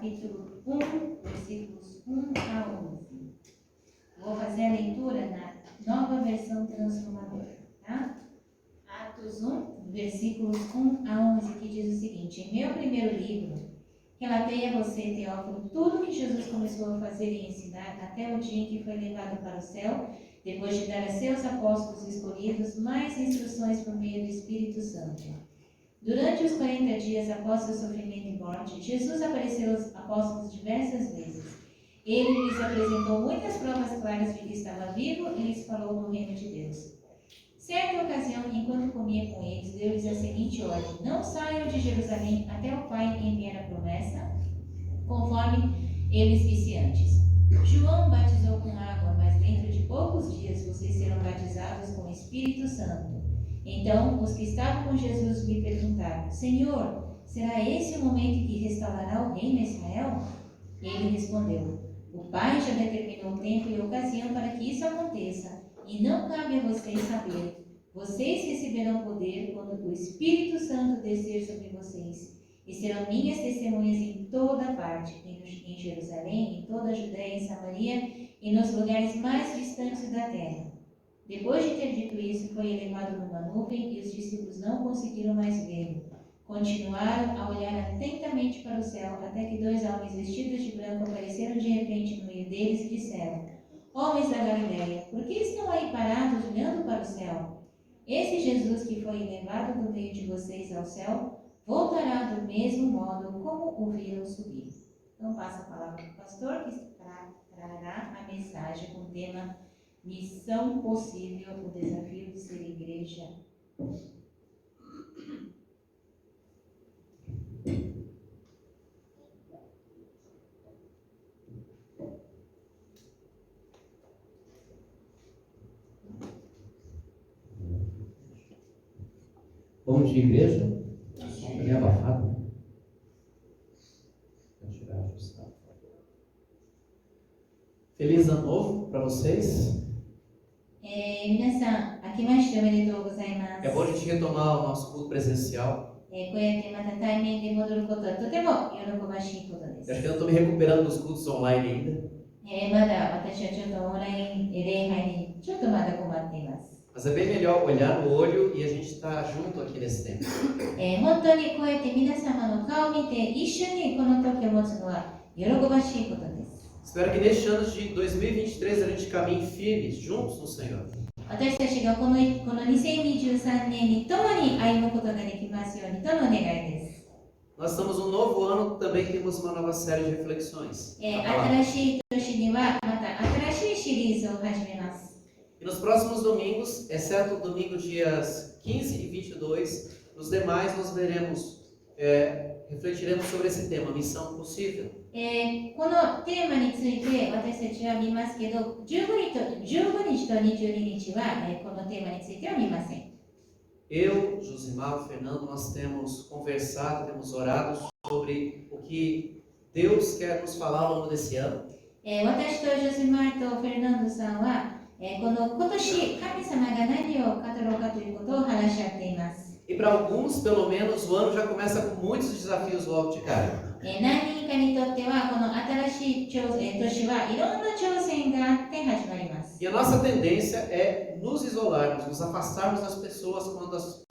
capítulo 1, versículos 1 a 11. Vou fazer a leitura na nova versão transformadora, tá? Atos 1, versículos 1 a 11, que diz o seguinte: em meu primeiro livro, relatei a você, Teófilo, tudo que Jesus começou a fazer e ensinar até o dia em que foi levado para o céu, depois de dar a seus apóstolos escolhidos mais instruções por meio do Espírito Santo. Durante os 40 dias após seu sofrimento e morte, Jesus apareceu aos apóstolos diversas vezes. Ele lhes apresentou muitas provas claras de que estava vivo e lhes falou do reino de Deus. Certa ocasião, enquanto comia com eles, deu-lhes a seguinte ordem: não saiam de Jerusalém até o Pai enviar a promessa, conforme eles disse antes. João batizou com água, mas dentro de poucos dias vocês serão batizados com o Espírito Santo. Então, os que estavam com Jesus lhe perguntaram: Senhor, será esse o momento em que restaurará o reino a Israel? Ele respondeu: o Pai já determinou o tempo e a ocasião para que isso aconteça, e não cabe a vocês saber. Vocês receberão poder quando o Espírito Santo descer sobre vocês, e serão minhas testemunhas em toda parte, em Jerusalém, em toda a Judéia e Samaria, e nos lugares mais distantes da terra. Depois de ter dito isso, foi elevado numa nuvem, e os discípulos não conseguiram mais vê-lo. Continuaram a olhar atentamente para o céu, até que 2 homens vestidos de branco apareceram de repente no meio deles e disseram: homens da Galileia, por que estão aí parados olhando para o céu? Esse Jesus que foi elevado do meio de vocês ao céu, voltará do mesmo modo como o viram subir. Então passa a palavra para o pastor, que trará a mensagem com o tema Missão Possível, o desafio de ser igreja. Bom dia, igreja. Está meio abafado. Vou tirar ajustado. Feliz ano novo para vocês. 皆さん、明けましておめでとうございます。 É bom a gente retomar o nosso culto presencial. こうやってまた対面で戻ることはとても喜ばしいことです。 Eu acho que eu estou me recuperando dos cultos online ainda. まだ私はちょっとオンライン礼拝にちょっとまだ困っています。 Mas é bem melhor olhar no olho e a gente estar junto aqui nesse tempo. 本当にこうやって皆様の顔を見て一緒にこの時を持つのは喜ばしいことです。 Espero que neste ano de 2023 a gente caminhe firmes juntos no Senhor. 私たちがこの2023年に共に歩むことができますようにとの願いです。 Nós estamos no novo ano, também temos uma nova série de reflexões. 新しい年にはまた新しいシリーズを始めます。 E nos próximos domingos, exceto o domingo dias 15 e 22, nos demais nós refletiremos sobre esse tema, Missão Possível. このテーマについて私たちは見ますけど、15日と22日は、このテーマについては見ません。 Eu, Josimar, Fernando, nós temos conversado, temos orado sobre o que Deus quer nos falar ao longo desse ano. 私とジョセマーとフェルナンドさんは、この今年神様が何を語ろうかということを話し合っています。 E para alguns, pelo menos, o ano já começa com muitos desafios logo de cara. 何人かにとってはこの新しい年はいろんな挑戦があって始まります。 E a nossa tendência é nos isolarmos, nos afastarmos das pessoas quando as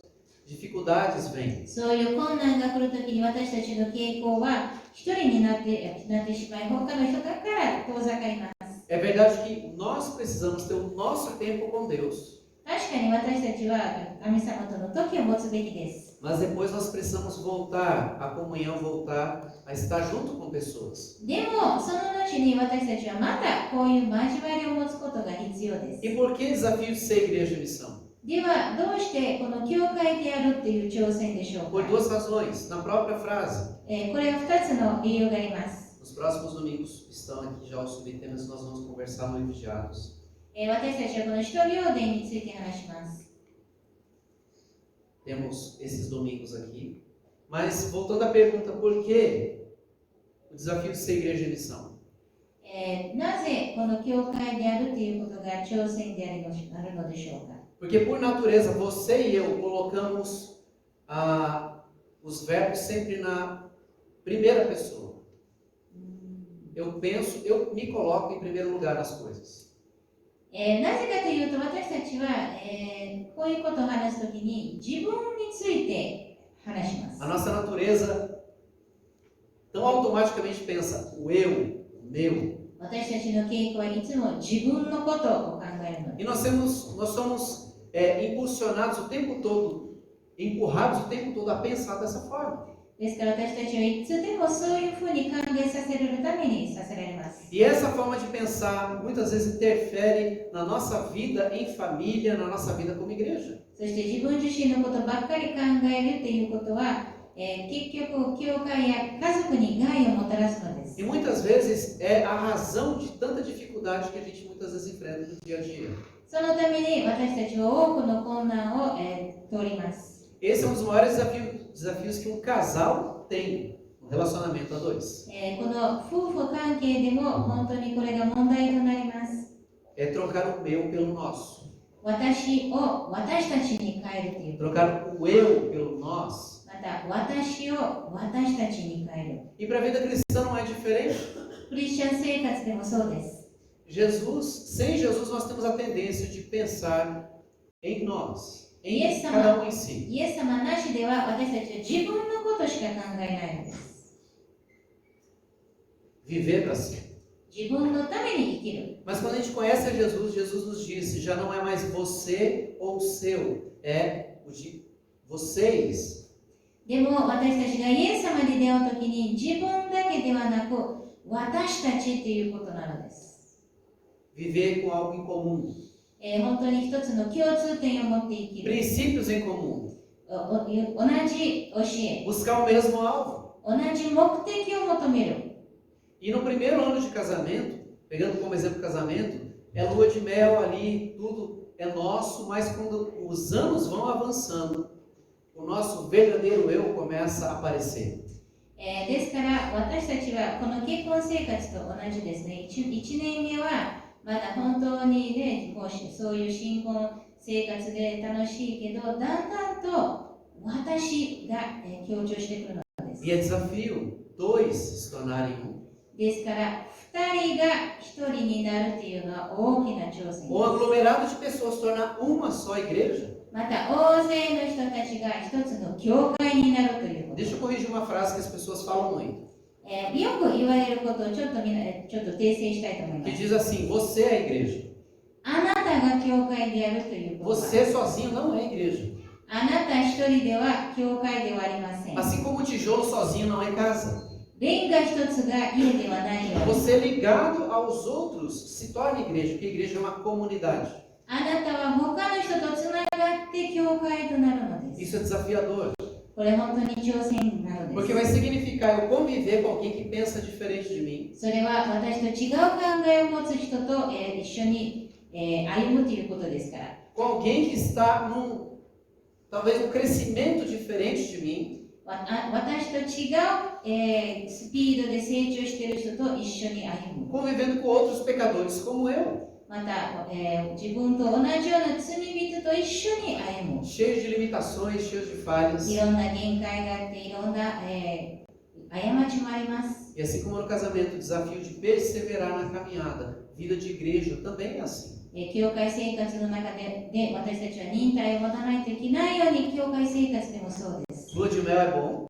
dificuldades vêm. そういう困難が来るときに私たちの傾向は一人になってしまい、他の人から遠ざかります。 É verdade que nós precisamos ter o nosso tempo com Deus. 確かに私たちは神様との時を持つべきです。 Mas depois nós precisamos voltar à comunhão, voltar a estar junto com pessoas. でもその後に私たちはまたこういう交わりを持つことが必要です。 E por que desafio de ser igreja de missão? ではどうしてこの教会でやるっていう挑戦でしょうか。 Por duas razões. Na própria frase. これは2つの理由があります。 Nos próximos domingos estão aqui já os subtemas que nós vamos conversar no livro de Atos. 私たちはこの使徒行伝について話します。 Temos esses domingos aqui. Mas voltando à pergunta, por que o desafio de ser igreja de missão? なぜこの教会であるということが挑戦であるのでしょうか。 Porque por natureza, você e eu colocamos os verbos sempre na primeira pessoa. eu penso, eu me coloco em primeiro lugar nas coisas. なぜかというと、私たちは、こういうことを話すときに自分について話します。 A nossa natureza tão automaticamente pensa o eu, o meu. 私たちの傾向はいつも自分のことを考えるの E で nós somos impulsionados o tempo todo, empurrados o tempo todo a pensar dessa forma. ですから私たちはいつでもそういうふうに考えさせるためにさせられます。 E essa forma de pensar muitas vezes interfere na nossa vida em família, na nossa vida como igreja. そして自分自身のことばっかり考えるということは、結局教会や家族に害をもたらすのです。 E muitas vezes é a razão de tanta dificuldade que a gente muitas vezes enfrenta no dia a dia. そのために私たちは多くの困難を、通ります。 Esse é um dos maiores desafios que um casal tem, um relacionamento a dois. この夫婦関係でも本当にこれが問題となります。 É trocar o meu pelo nosso. 私を私たちに変えるという。 Trocar o eu pelo nós. また私を私たちに変える。 E para a vida cristã não é diferente. クリスチャン生活でもそうです。 Sem Jesus nós temos a tendência de pensar em nós, em Yes, cada um em si. イエス様なしでは私たちは自分のことしか考えないのです。 Viver para si. 自分のために生きる。 Mas quando a gente conhece a Jesus, Jesus nos disse, já não é mais você ou o seu, é o de vocês. でも私たちがイエス様に出会うときに自分だけではなく私たちということなのです。 Viver com algo em comum. 本当に一つの共通点を持って生きる。 Princípios em comum. 同じ教え、 Buscar o mesmo alvo. 同じ目的を求める。 E no primeiro ano de casamento, pegando como exemplo o casamento, é lua de mel ali, tudo é nosso, mas quando os anos vão avançando, o nosso verdadeiro eu começa a aparecer. ですから私たちはこの結婚生活と同じですね。1年目はまだ本当にね、もうそういう新婚生活で楽しいけど、だんだんと私が強調してくるのです。 E é desafio dois se tornarem um. ですから2人が1人になるというのは大きな挑戦です。 Ou aglomerado de pessoas tornar uma só igreja. また大勢の人たちが一つの教会になるということ。 Deixa eu corrigir uma frase que as pessoas falam muito. よく言われることをちょっと訂正したいと思いま Que す。 diz assim, você é a igreja. あなたが教会であるということ。 Você sozinho não é igreja. あなた一人では教会ではありません。 Assim como o tijolo sozinho não é casa. レンガ一つが家ではないように。 Você ligado aos outros se torna igreja, porque a igreja é uma comunidade. あなたは他の人とつながって教会となるのです。 Isso é desafiador. これ本当に挑戦なので Porque す。 vai significar eu conviver com alguém que pensa diferente de mim. それは私と違う考えを持つ人と、一緒に、歩むということですから。 Com alguém que está talvez num crescimento diferente de mim. 私と違う、スピードで成長している人と一緒に歩む。 Convivendo com outros pecadores como eu. また、自分と同じような罪人と一緒に歩む。 Cheios de limitações, cheios de falhas. いろんな限界があって、いろんな、過ちもあります。 E assim como no casamento, o desafio de perseverar na caminhada. Vida de igreja também é assim. 教会生活の中で、私たちは忍耐を持たないといけないように、教会生活でもそうです。 Lua de mel é bom.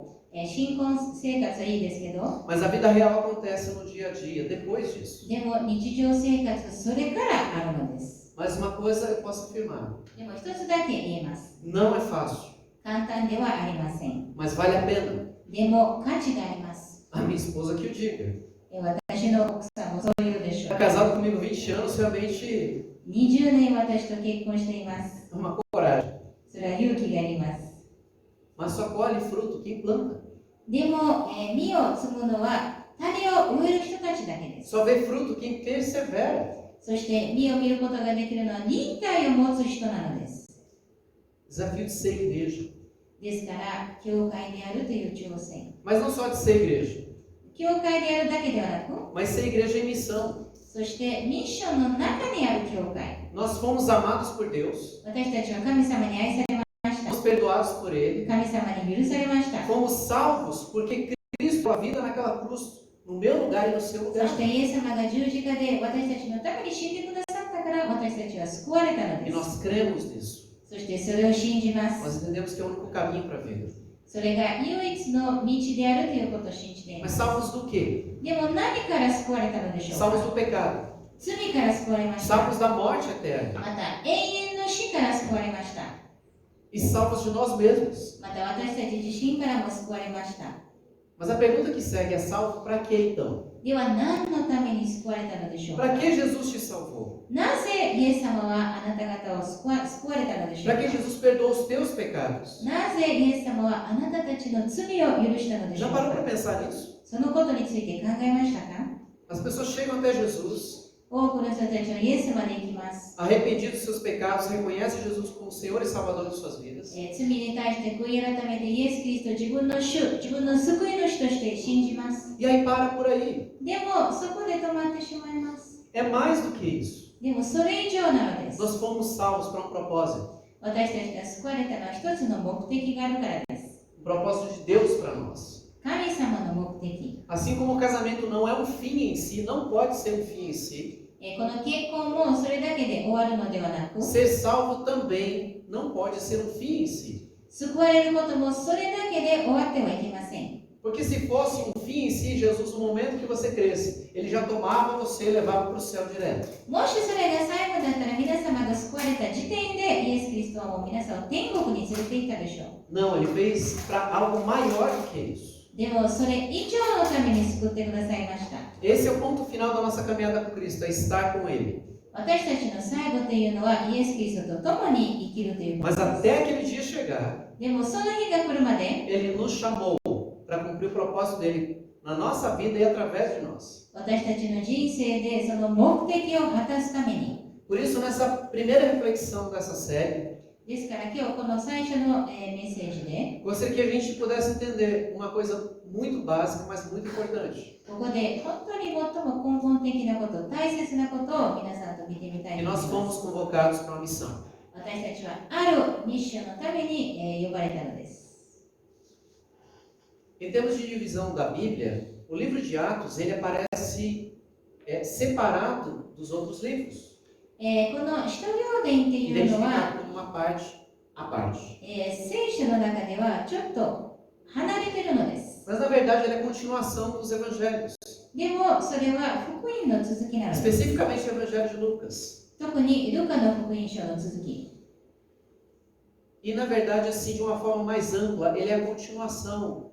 新婚生活はいいですけど、 Mas a vida real acontece no dia a dia, depois disso. でも日常生活それからあるのです。 Mas uma coisa eu posso afirmar: でも一つだけ言えます。 não é fácil, 簡単ではありません。 mas vale a pena. でも価値があります。 A minha esposa que o diga. 私の奥さんもそう言うでしょ Está う。 casado comigo 20 anos, realmente 20年私と結婚しています。 é uma coragem. それは勇気があります。 Mas só colhe fruto quem planta. でも、実を摘むのは種を植える人たちだけです。 Só vê fruto quem persevera. そして実を見ることができるのは忍耐を持つ人なのです。 Desafio de ser igreja. ですから、教会であるという挑戦。 Mas não só de ser igreja, 教会であるだけではなく、 mas ser igreja em missão. そしてミッションの中にある教会。 Nós fomos amados por Deus, 私たちは神様に愛されました。 fomos perdoados por Ele, 神様に許されました。 fomos salvos porque Cristo deu a vida naquela cruz, no meu lugar e no seu そ lugar. してイエス様が十字架で私たちのために死んでくださったから私たちは救われたの E です。 nós cremos nisso. そしてそれを信じま Nós す。 entendemos que é o único caminho para a vida. それが唯一の道であるということを信じていま Mas す。 salvos do quê? でも何から救われたのでしょう Salvos か。 do pecado. 罪から救われました。 Salvos da morte eterna. また永遠の死から救われました。 E salvos de nós mesmos. また私たち自身からも救われました。 Mas a pergunta que segue é: salvo para quê então? では何のために救われたのでしょうか。 Para que Jesus te salvou? なぜイエス様はあなた方を救われたのでしょう Para か。 que Jesus perdoou os teus pecados? なぜイエス様はあなたたちの罪を許したのでしょ Já う parou か。 para pensar nisso? そのことについて考えましたか。 As pessoas chegam até Jesus, 多くの人たちはイエス様で行きます。 arrependidos dos seus pecados, reconhecem Jesus como Senhor e Salvador de suas vidas. 罪に対して悔い改めてイエス・キリストを自分の主、自分の救い主として信じます。 E aí para por aí. でもそこで止まってしまいます。 É mais do que isso. でもそれ以上なのです。 Nós fomos salvos para um propósito. 私たちが救われたのは一つの目的があるからです。 Um propósito de Deus para nós. 神様の目的。 Assim como o casamento não é um fim em si, não pode ser um fim em si, この結婚もそれだけで終わるのではなく、 ser salvo também não pode ser um fim em si. 救われることもそれだけで終わってはいけません。 Porque se fosse um fim em si, Jesus, no momento que você cresce, ele já tomava você e levava para o céu direto. もしそれが最後だったら皆様が救われた時点でイエス・キリストはもう皆さんを天国に連れて行ったでしょう。 Não, ele fez para algo maior do que isso. でもそれ以上のために救ってくださいました。 Esse é o ponto final da nossa caminhada com Cristo, é estar com Ele. 私たちの最後というのはイエス・キリストと共に生きるというこ Mas とです。 até aquele dia chegar, でもその日が来るまで Ele nos chamou para cumprir o propósito dele na nossa vida e através de nós. 私たちの人生でその目的を果たすために。 Por isso, nessa primeira reflexão dessa série, ですから今日この最初のメッセージで gostaria que a gente pudesse entender uma coisa muito básica, mas muito importante. ここで本当に最も根本的なこと、大切なことを皆さんと見てみたい Que と思い nós ます。 fomos convocados para uma missão. 私たちはあるミッションのために呼ばれたのです。 Em termos de divisão da Bíblia, o livro de Atos ele aparece separado dos outros livros, この使徒行伝っていうのは、 identificado como uma parte à parte. 聖書の中ではちょっと離れてるのです。 Mas na verdade ele é continuação dos evangelhos, でもそれは福音の続きなのです。 especificamente o evangelho de Lucas. 特にルカの福音書の続き。 E na verdade, assim, de uma forma mais ampla, ele é a continuação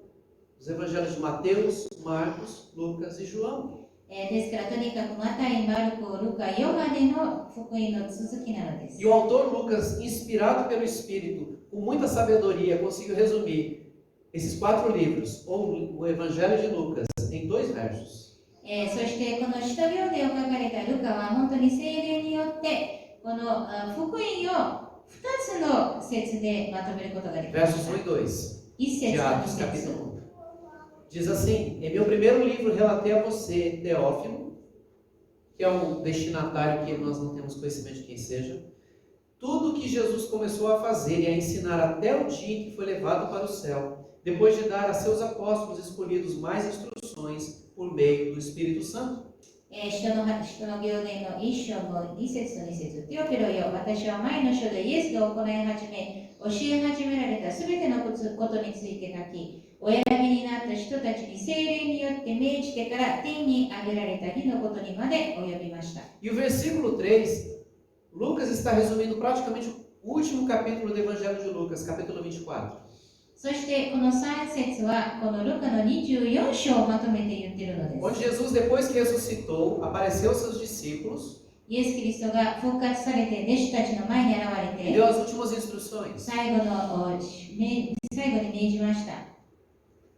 dos evangelhos de Mateus, Marcos, Lucas e João. ですからとにかくマタイ、マルコ、ルカ、ヨハネの福音の続きなのです。 E o autor Lucas, inspirado pelo Espírito, com muita sabedoria, conseguiu resumir esses 4 livros, ou o Evangelho de Lucas, em 2 versos. そしてこの使徒行伝を書かれたルカは本当に聖霊によってこの福音を2つの節でまとめることができま Versos した。 1 e 2 1 de 節と Atos, 2節。 capítulo 1. Diz assim: em meu primeiro livro relatei a você, Teófilo, que é um destinatário que nós não temos conhecimento de quem seja, tudo que Jesus começou a fazer e a ensinar até o dia em que foi levado para o céu, depois de dar a seus apóstolos escolhidos mais instruções por meio do Espírito Santo. 使徒の行伝の1章の2節と2節。テオフィロよ、私は前の書でイエスが行い始め、教え始められたすべてのことについて書き、お選びになった人たちに聖霊によって命じてから天に上げられた日のことにまで及びました。 E o versículo 3, Lucas está resumindo praticamente o último capítulo do Evangelho de Lucas, capítulo 24. そしてこの3節はこのルカの24章をまとめて言っているのです。 Onde Jesus, depois que ressuscitou, apareceu aos seus discípulos イエス・キリストが復活されて弟子たちの前に現 e れ deu て as últimas instruções. 最後に命じました。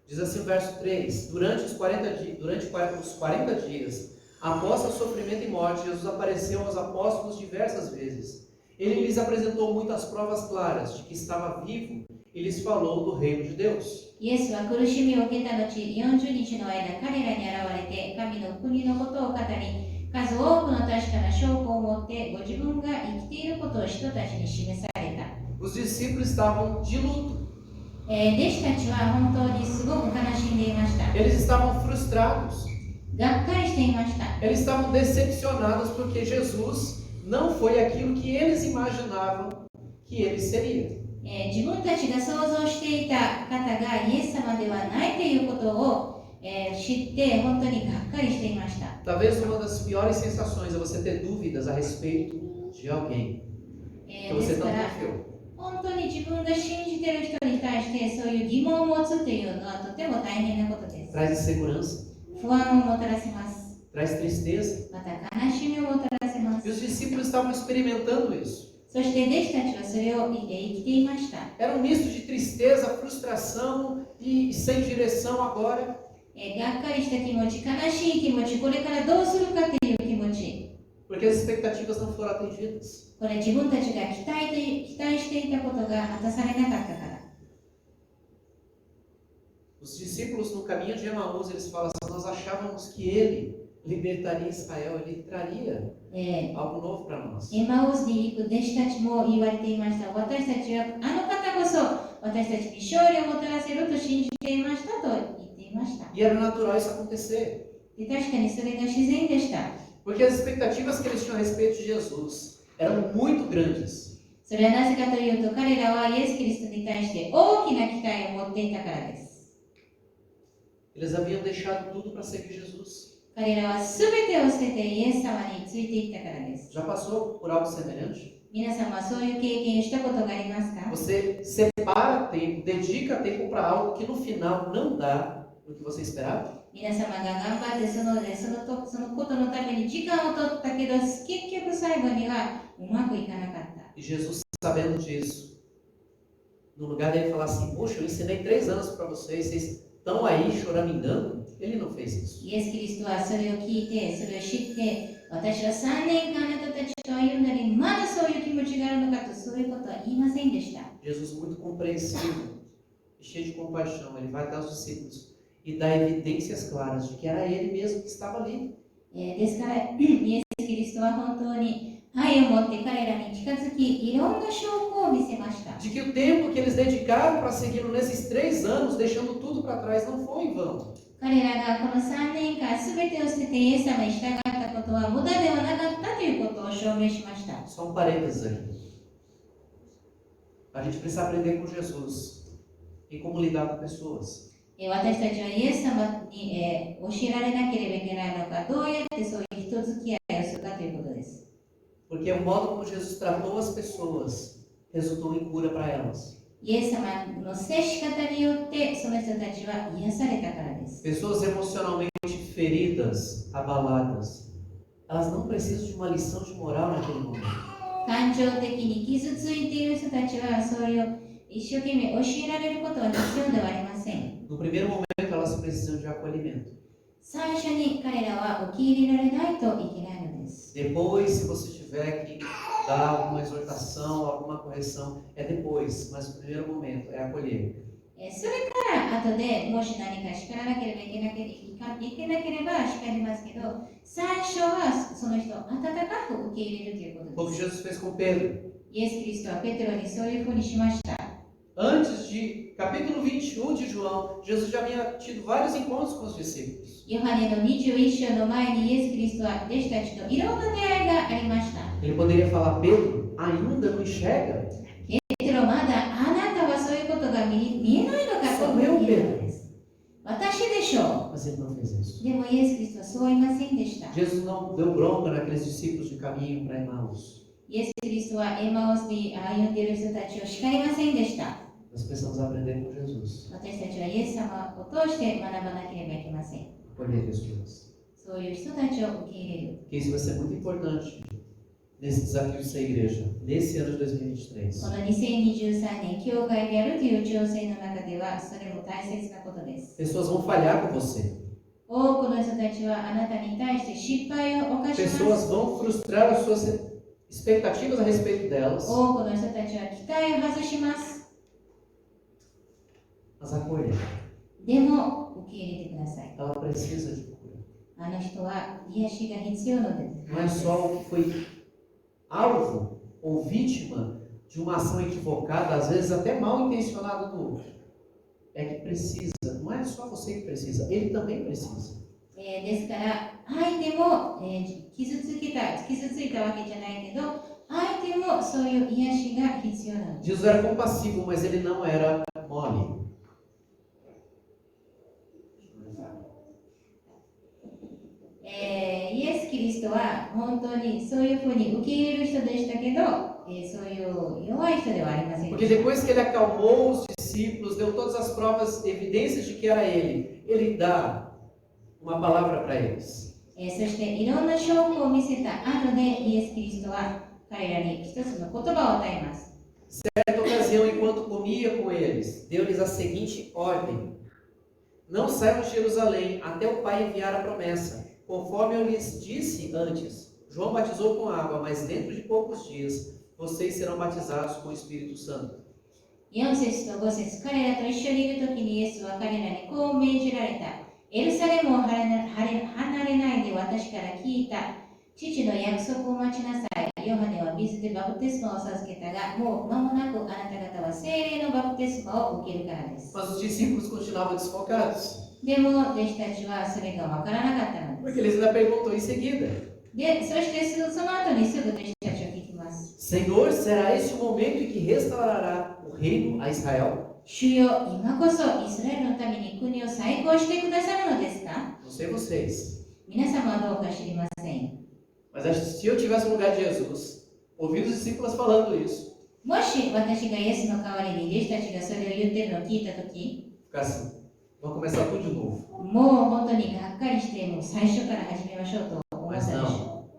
Diz assim o verso 3: durante os 40 dias, após seu sofrimento e morte, Jesus apareceu aos apóstolos diversas vezes. Ele lhes apresentou muitas provas claras de que estava vivo e lhes falou do reino de Deus. イエスは苦しみを受けた後、40日の間、彼らに現れて、神の国のことを語り、数多くの確かな証拠を持って、ご自分が生きていることを人たちに示された。Os discípulos estavam de luto, 弟子たちは本当にすごく悲しんでいました。 eles estavam frustrados, がっかりしていました。 Eles estavam decepcionados porque Jesus não foi aquilo que eles imaginavam que ele seria. 自分たちが想像していた方がイエス様ではないということを、知って本当にがっかりしていました。 Talvez uma das piores sensações é você ter dúvidas a respeito de alguém que で você すか não ら confiou. 本当に自分が信じている人に対してそういう疑問を持つというのはとても大変なことです。 Traz insegurança, 不安をもたらせます。 traz tristeza. また悲しみをもたらせま E す。 os discípulos estavam experimentando isso. そして弟子たちはそれを生きていました。 Era um misto de tristeza, frustração e sem direção agora. がっかりした気持ち、悲しい気持ち、これからどうするかという気持ち。 Porque as expectativas não foram atendidas. これ自分たちが期待していたことが果たされなかったから。 Os discípulos no caminho de Emaús, eles falam assim, nós achávamos que ele libertaria Israel, ele traria algo novo para nós. エマウスに行く弟子たちも言われていました。私たちはあの方こそ私たちに勝利をもたらせると信じていましたと言っていました。 E era natural isso acontecer. で確かにそれが自然でした。 Porque as expectativas que eles tinham a respeito de Jesus eram muito grandes. それはなぜかというと彼らはイエス・キリストに対して大きな期待を持っていたからです。 Eles haviam deixado tudo para seguir Jesus. 彼らは全てを捨ててイエス様についていったからです。 Já passou por algo semelhante? 皆様はそういう経験をしたことがありますか？ Você separa tempo, dedica tempo para algo que no final não dá o que você esperava? 皆様が頑張ってそのことのために時間を取ったけど結局最後にはうまくいかなかった。 E Jesus, sabendo disso, no lugar dele falar assim, poxa, eu ensinei 3 anos para vocês, vocês estão aí choramingando, ele não fez isso. イエス・キリストはそれを聞いて、それを知って、私は3年間あなたたちと歩んだり、まだそういう気持ちがあるのかと、そういうことは言いませんでした。 Jesus, muito compreensivo e cheio de compaixão, ele vai até os discípulos e dá evidências claras de que era ele mesmo que estava ali. ですから、イエス・キリストは本当に愛を持って彼らに近づき、いろんな証拠を見せました。 De que o tempo que eles dedicaram para segui-lo nesses 3 anos, deixando tudo para trás, não foi em vão. 彼らがこの3年間すべてを捨ててイエス様に従ったことは無駄ではなかったということを証明しました。 Só um parênteses aí. A gente precisa aprender com Jesus em como lidar com pessoas. 私たちはイエス様に教えられなければいけないのか、どうやってそういう人付き合いをするかということです。 Porque o modo como Jesus tratou as pessoas resultou em cura para elas. イエス様の接し方によってその人たちは癒されたからです。 Pessoas emocionalmente feridas, abaladas, elas não precisam de uma lição de moral naquele momento. 感情的に傷ついている人たちはそれを一生懸命教えられることは必要ではありません。 No primeiro momento, elas precisam de acolhimento. 最初に彼らは受け入れられないといけないのです。 Depois, se você tiver que dar alguma exortação, alguma correção, é depois, mas o primeiro momento é acolher. それから後でもし何か叱らなければいけなければ叱りますけど、最初はその人を温かく受け入れるということ Como です。 Jesus fez com Pedro. イエス・キリストはペテロにそういうふうにしました。 Antes de capítulo 21 de João, Jesus já havia tido vários encontros com os discípulos. ヨハネの21章の前にイエス・キリストは弟子たちといろんな出会いがありました。 Ele poderia falar, Pedro, ainda não enxerga? ペテロ、まだあなたはそういうことが見えないのかと Sou 言 eu, うの Pedro. です。私でしょ Mas ele não fez isso. う。でもイエス・キリストはそう言いませんでした。 Jesus não deu bronca naqueles discípulos de caminho para Emaús. イエス・キリストはエマオスに歩んでいる人たちを叱りませんでした。 Nós precisamos aprender com Jesus. 私たちはイエス様を通して学ばなければいけません。 Acolher pessoas. そういう人たちを受け入れる。 Porque isso vai ser muito importante nesse desafio de ser igreja, nesse ano de 2023. この2023年、教会であるという挑戦の中では、それも大切なことです。 Pessoas vão falhar com você. 多くの人たちはあなたに対して失敗を犯しま Pessoas す。 vão frustrar as suas expectativas a respeito delas. 多くの人たちは期待を外します。 Mas acolher. でも、受け入れてください。 Ela precisa de cura. あの人は癒しが必要なのです。 Não é só o que foi alvo ou vítima de uma ação equivocada, às vezes até mal intencionada do outro. É que precisa. Não é só você que precisa, ele também precisa. ですから、相手も、傷ついたわけじゃないけど、相手もそういう癒しが必要なのです。Jesus era compassivo, mas ele não era mole. イエス・キリストは本当にそういうふうに受け入れる人でしたけど、そういう弱い人ではありません Porque でした。 depois que ele acalmou os discípulos, deu todas as provas, evidências de que era ele dá uma palavra para eles. そしていろんな証拠を見せた後でイエス・キリストは彼らに一つの言葉を与えます。 Certa ocasião, enquanto comia com eles, deu-lhes a seguinte ordem: Não saiam de Jerusalém até o Pai enviar a promessa, conforme eu lhes disse antes. João batizou com água, mas dentro de poucos dias vocês serão batizados com o Espírito Santo. 4節と5節、彼らと一緒にいるときにイエスは彼らにこう命じられた。エルサレムを離れないで私から聞いた。父の約束を待ちなさい。ヨハネは水でバプテスマを授けたが、もう間もなくあなた方は聖霊のバプテスマを受けるからです。 Mas os discípulos continuavam desfocados, でも弟子たちはそれがわからなかったので porque eles ainda perguntam em seguida: す。で、そしてその後にすぐ弟子たちは聞きます。 Senhor, será este o momento em que restaurará o reino a Israel? 主よ、今こそイスラエルのために国を再興してくださるのですか？ Não sei vocês, 皆様はどうか知りません。 mas acho que se eu tivesse no lugar de Jesus, ouvir os discípulos falando isso, もし私がイエスの代わりに弟子たちがそれを言ってるのを聞いたとき、 ficar assim, vamos começar tudo de novo. もう本当にがっかりして、もう最初から始めましょうと思ったで Mas し não, ょ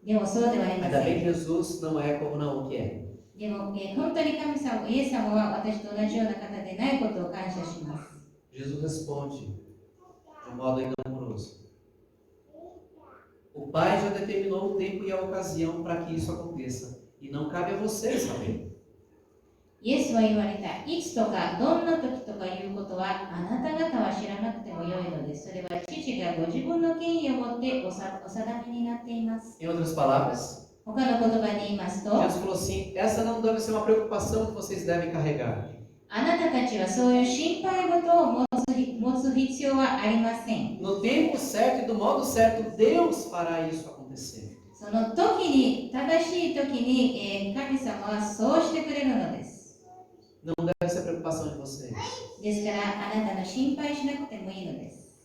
う。でもそうではありま ainda せ bem ん。 que Jesus não é como Naum que é. でも、本当に神様、イエス様は私と同じような方でないことを感謝します。 Jesus responde de um modo ainda amoroso. O Pai já determinou o tempo e a ocasião para que isso aconteça, e não cabe a vocês saber. イエスは言われた。いつとかどんな時とかいうことはあなた方は知らなくてもよいのです。それは父がご自分の権威を持ってお定めになっています。 Em outras palavras, 他の言葉で言いますと、 Jesus falou assim: essa não deve ser uma preocupação que vocês devem carregar. あなたたちはそういう心配事を持つ必要はありません。 No tempo certo e do modo certo, Deus fará isso acontecer. その時に、正しい時に、神様はそうしてくれるのです。 Não deve ser preocupação de vocês. ですから、あなたの心配しなくてもいいのです。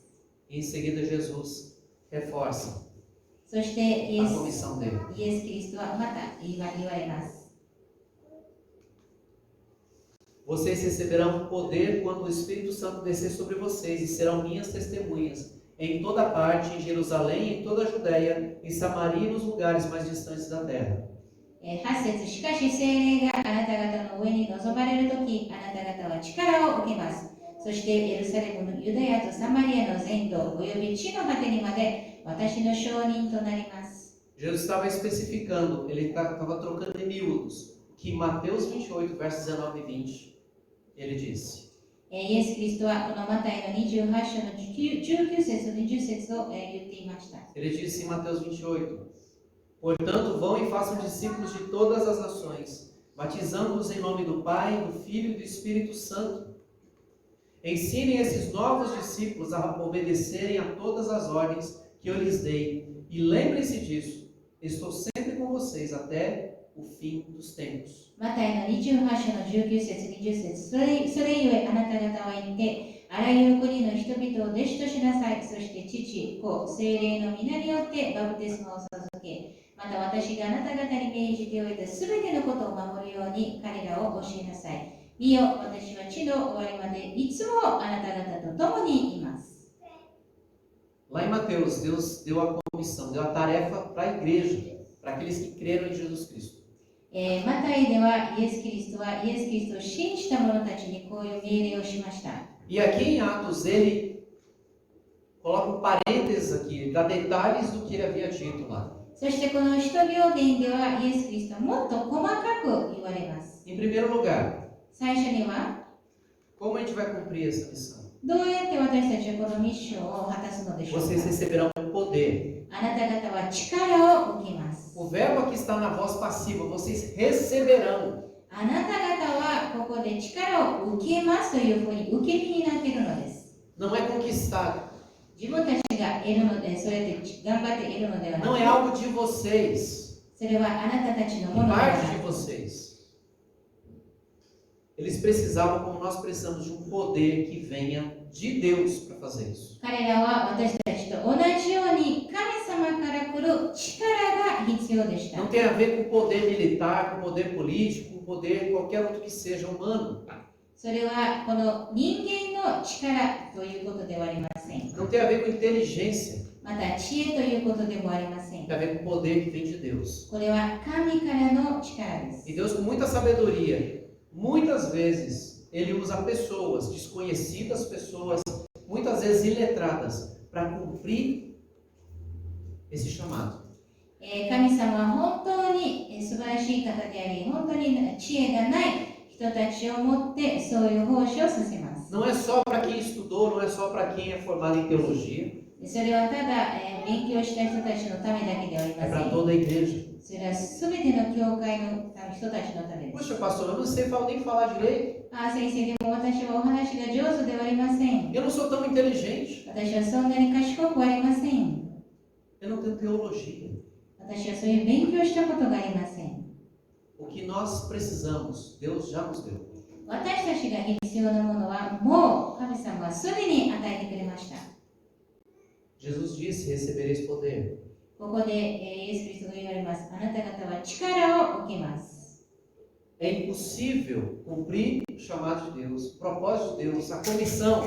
E em seguida, Jesus reforça そしてイエ a ス comissão dele. キリストはまた言われます。 Vocês receberão poder quando o Espírito Santo descer sobre vocês e serão minhas testemunhas em toda parte, em Jerusalém, em toda a Judéia, em Samaria e nos lugares mais distantes da terra. 8節、しかし聖霊があなた方の上に臨まれるとき、あなた方は力を受けます。そしてエルサレムのユダヤとサマリアの全土、および地の果てにまで私の証人となります。 Jesus estava especificando, ele estava trocando em miúdos, que em Mateus 28, versos 19 e 20, ele disse: イエス・キリストはこのマタイの28章の19節、20節を言っていました。 Ele disse em Mateus 28: Portanto, vão e façam discípulos de todas as nações, batizando-os em nome do Pai, do Filho e do Espírito Santo. Ensinem esses novos discípulos a obedecerem a todas as ordens que eu lhes dei. E lembrem-se disso, estou sempre com vocês até o fim dos tempos. マタイの28章の19節、20節、それゆえあなた方は言って、あらゆる国の人々を弟子としなさい。そして父、子、聖霊の皆によってバプテスマを授け、また私があなた方に命じておいたすべてのことを守るように彼らを教えなさい。見よ、私は地の終わりまでいつもあなた方と共にいます。 Lá em Mateus, Deus deu a comissão, deu a tarefa para a igreja, para aqueles que creram em Jesus Cristo. マタイではイエス・キリストを信じた者たちにこういう命令をしました。 E aqui em Atos, ele coloca um parênteses aqui, ele dá detalhes do que ele havia dito lá. そしてこの使徒行伝ではイエス・キリストはもっと細かく言われます。 Em primeiro lugar, 最初には como a gente vai cumprir essa missão? どうやって私たちはこのミッションを果たすのでしょうか。 Vocês receberão poder. あなた方は力を受けます。 O verbo aqui está na voz passiva, vocês receberão. あなた方はここで力を受けますというふうに受け身になっているのです。 Não é conquistar. 自分たちが得るので、そうやって頑張って得るのではな Não く é algo de vocês, それはあなたたちのものでは parte な de く vocês. Eles precisavam, como nós precisamos, de um poder que venha de Deus para fazer isso. 彼らは私たちと同じように神様から来る力が必要でした。 Não tem a ver com poder militar, com poder político, com poder qualquer outro que seja humano. それはこの人間の力ということではありません。 Não tem a ver com inteligência. また知恵ということでもありません。 Tem a ver com o poder que vem de Deus. これは神からの力です。 E Deus, com muita sabedoria, muitas vezes, Ele usa pessoas, desconhecidas pessoas, muitas vezes iletradas, para cumprir esse chamado. 神様は本当に素晴らしい方であり、本当に知恵がない人たちを持ってそういう奉仕をさせます。 Não é só para quem estudou, não é só para quem é formado em teologia, それはただ、勉強した人たちのためだけではあり é ま para せん。 toda a igreja. それはすべての教会の人たちのためです。 Poxa, pastor, eu não sei nem falar direito. 先生、でも私はお話が上手ではありません。 Eu não sou tão inteligente. 私はそんなに賢くありません。 Eu não tenho teologia. 私はそういう勉強したことがありません。 O que nós precisamos, Deus já nos deu. 私たちが必要なものはもう神様はすでに与えてくれました。 Jesus disse: recebereis poder. ここで、イエス・キリストが言われます。あなた方は力を受けます。 É impossível cumprir o chamado de Deus, o propósito de Deus, a comissão,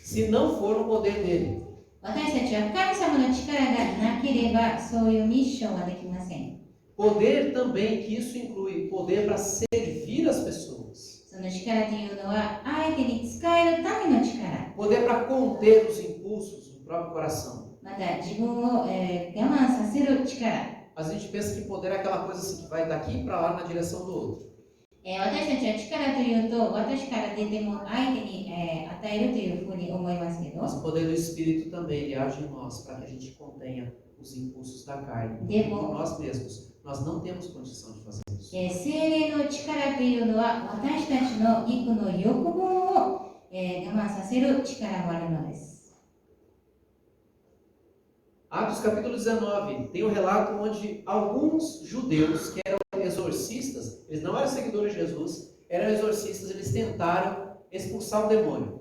se não for no poder dele. 私たちは神様の力がなければそういうミッションはできません。 Poder também, que isso inclui poder para servir as pessoas. その力というのは相手に使えるための力。 Poder para conter os impulsos do próprio coração. また自分を、我慢させる力。 A gente pensa que poder é aquela coisa assim que vai daqui para lá na direção do outro. 私たちは力というと私から出ても相手に、与えるというふうに思いますけど、 Mas o poder do Espírito também, ele age em nós para que a gente contenha os impulsos da carne. Demo- Por nós mesmos. Nós não temos condição de fazer isso. 聖霊の力というのは私たちの肉の欲望を、我慢させる力もあるのです。 Atos capítulo 19, tem um relato onde alguns judeus que eram exorcistas, eles não eram seguidores de Jesus, eram exorcistas, eles tentaram expulsar o demônio.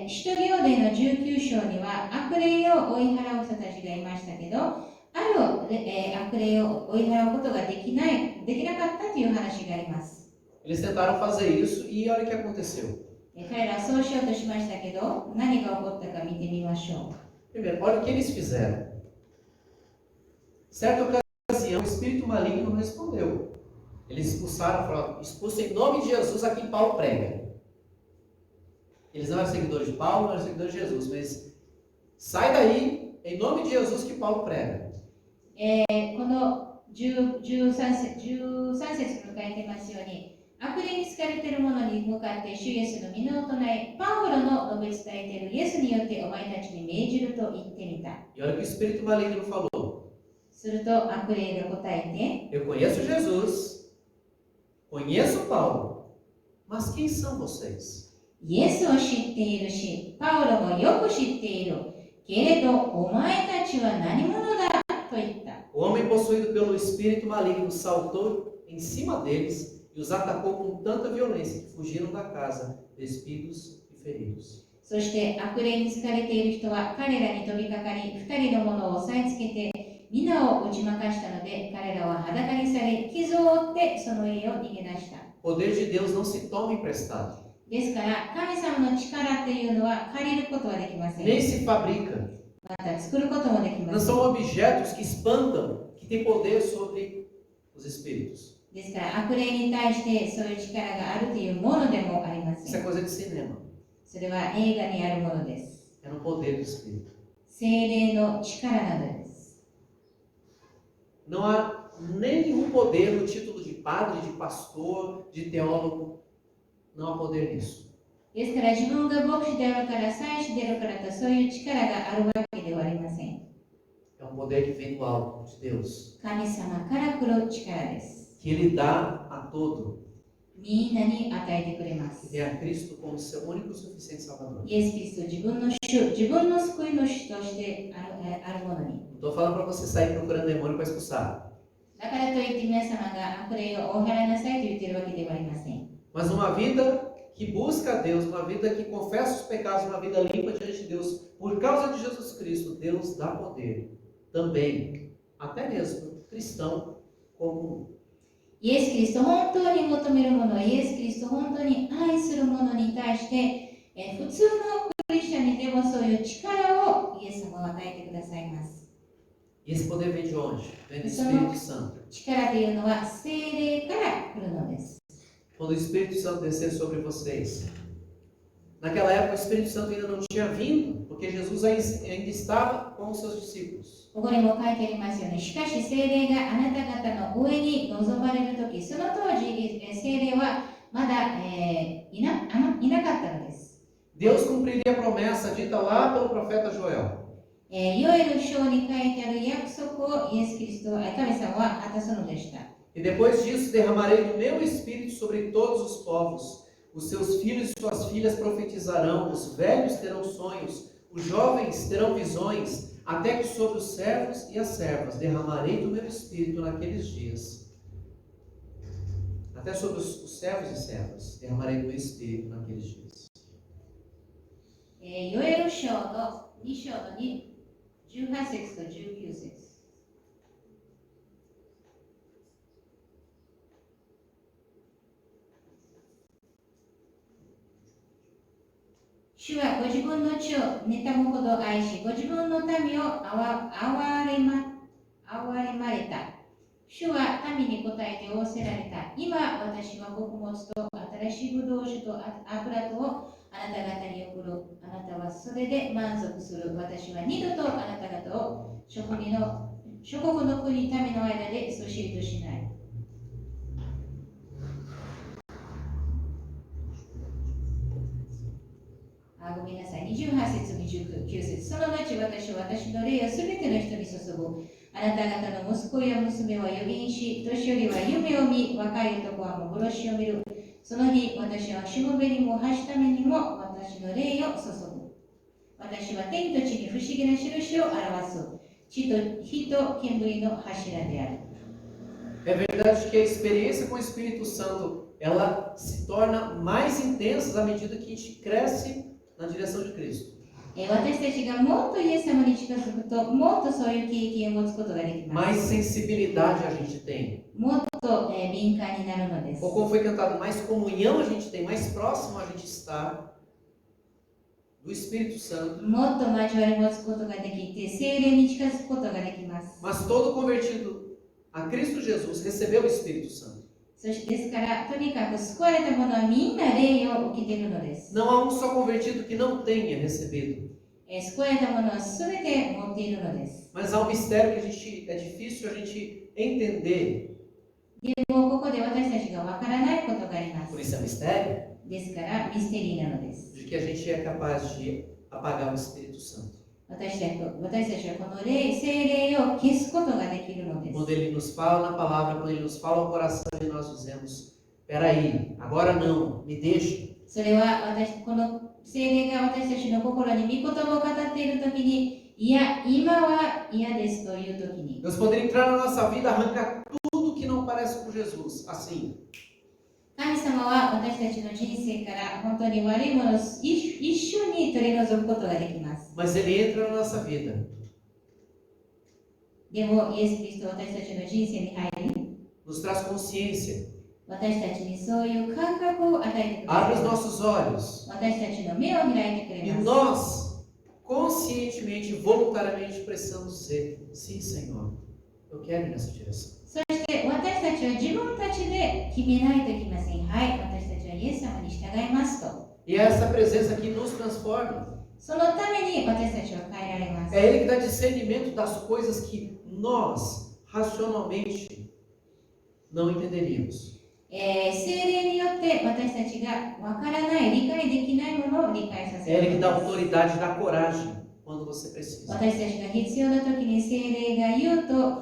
使徒行伝の19章には悪霊を追い払う人たちがいましたけど、ある、悪霊を追い払うことができなかったという話があります。 Eles tentaram fazer isso e olha o que aconteceu. 彼らはそうしようとしましたけど、何が起こったか見てみましょう。 Primeiro, olha o que eles fizeram. Certa ocasião, o espírito maligno não respondeu. Eles expulsaram, falaram: expulsa em nome de Jesus a quem Paulo prega. Eles não eram seguidores de Paulo, não eram seguidores de Jesus, mas sai daí, em nome de Jesus que Paulo prega. この13節に書いてますように、悪霊に疲れている者に向かって主イエスの皆を唱え、パウロの述べ伝えているイエスによってお前たちに命じると言ってみた。 E olha o que o espírito maligno falou: すると悪霊が答えて、 eu conheço Jesus, conheço Paulo, mas quem são vocês? イエスを知っているし、パウロもよく知っている。けれど、お前たちは何者だと言った。 O homem possuído pelo espírito maligno saltou em cima deles e os atacou com tanta violência que fugiram da casa, despidos e feridos. そして悪霊に疲れている人は彼らに飛びかかり、二人の者を押さえつけて、皆を打ち負かしたので、彼らは裸にされ、傷を負ってその家を逃げ出した。 O poder de Deus não se toma emprestado, ですから、神様の力というのは借りることはできません。 nem se fabrica. また作ることもでき Não ません。 são objetos que espantam, que têm poder sobre os espíritos. ですから、悪霊に対してそういう力があるというものでもありま Isso せ é ん。 coisa de cinema. それは映画にあるものです。 É no poder do espírito. 聖霊の力などです。 Não há nenhum poder no título de padre, de pastor, de teólogo. Não há poder nisso. ですから自分が牧師であるから祭司であるからとそういう力があるわけではありません。 É um poder que vem do alto, de Deus. 神様から来る力です。 Que Ele dá a todo. みんなに与えてくれます。 E a Cristo como seu único e suficiente Salvador. イエス・キリストを自分の主、自分の救い主としてあるものに。 Não estou falando para você sair procurando demônio para expulsar. だからといって皆様が悪霊を追い払いなさいと言っているわけではありません。 Mas uma vida que busca a Deus, uma vida que confessa os pecados, uma vida limpa diante de Deus, por causa de Jesus Cristo, Deus dá poder também, até mesmo cristão comum. イエス・キリスト本当に求めるもの、イエス・キリスト本当に愛するものに対して、普通のクリスチャンにでもそういう力をイエス様は与えてくださいます。 E esse poder vem de onde? Vem do Espírito Santo. 力というのは聖霊から来るのです。 Quando o Espírito Santo descer sobre vocês. Naquela época o Espírito Santo ainda não tinha vindo, porque Jesus ainda estava com os seus discípulos. ここにも書いてありますよね。しかし聖霊があなた方の上に臨まれるとき、その当時、聖霊はまだ、いなかったのです。 Deus cumpriria a promessa dita lá pelo profeta Joel. ヨエル書に書いてある約束をイエス・キリスト、神様は果たすのでした。 E depois disso derramarei do meu espírito sobre todos os povos. Os seus filhos e suas filhas profetizarão, os velhos terão sonhos, os jovens terão visões, até que sobre os servos e as servas derramarei do meu espírito naqueles dias. Até sobre os servos e servas derramarei do meu espírito naqueles dias. ヨエル書の2章の18節と19節。 主はご自分の地を妬むほど愛し、ご自分の民を憐れまれた。主は民に答えて仰せられた。今、私は穀物と新しいブドウ酒と油とをあなた方に送る。あなたはそれで満足する。私は二度とあなた方を諸国の国民の間でそしりとしない。 ごめんなさい。28節、29節。その後、私は私の霊をすべての人に注ぐ。あなた方の息子や娘は預言し、年寄りは夢を見、若い男は幻を見る。その日、私はしもべにもはしためにも私の霊を注ぐ。私は天と地に不思議な印を表す。地と火と煙の柱である。 É verdade que a experiência com o Espírito Santo ela se torna mais intensa à medida que a gente cresce na direção de Cristo. 私たちがもっとイエス様に近づくと、もっとそういう経験を持つことができます。 Mais sensibilidade a gente tem. もっと、敏感になるのです。 Ou como foi cantado, mais comunhão a gente tem, mais próximo a gente está do Espírito Santo. もっと交わり持つことができて、聖霊に近づくことができます。 Mas todo convertido a Cristo Jesus recebeu o Espírito Santo. そしてですから、とにかく救われた者はみんな霊を受けているのです。 Não há um só convertido que não tenha recebido. 救われた者は全て持っているのです。 Mas há um mistério que é difícil a gente entender. でも、ここで私たちがわからないことがあります。 Por isso é mistério ですから、ミステリーなのです。 de que a gente é capaz de apagar o Espírito Santo. 私たちはこの聖霊を消すことができるのです。 Quando ele nos fala na palavra, quando ele nos fala ao coração e nós dizemos, peraí, agora não, me deixa. それはこの聖霊が私たちの心に御言葉を語っているときに、いや、今は嫌ですというときに。 Deus poderia entrar na nossa vida, arrancar tudo que não parece com Jesus, assim. 神様は私たちの人生から本当に悪いものを一緒に取り除くことができます。 Mas ele entra na nossa vida. でも、イエス・キリストは私たちの人生に入り、 Nos traz consciência. 私たちにそういう感覚を与えてくだ Abre さ os い。 nossos olhos. 私たちの目を開いてく E れます。 nós, conscientemente, voluntariamente, precisamos dizer, sim, Senhor, eu quero ir nessa direção. そして私たちは自分たちで決めないといけません。はい、私たちはイエス様に従いますと。 E é essa presença que nos transforma. そのために私たちは変えられます。 É Ele que dá discernimento das coisas que nós, racionalmente, não entenderíamos. 聖霊によって私たちがわからない、理解できないものを理解させ É る Ele que dá autoridade, dá coragem quando você precisa. 私たちが必要な時に聖霊が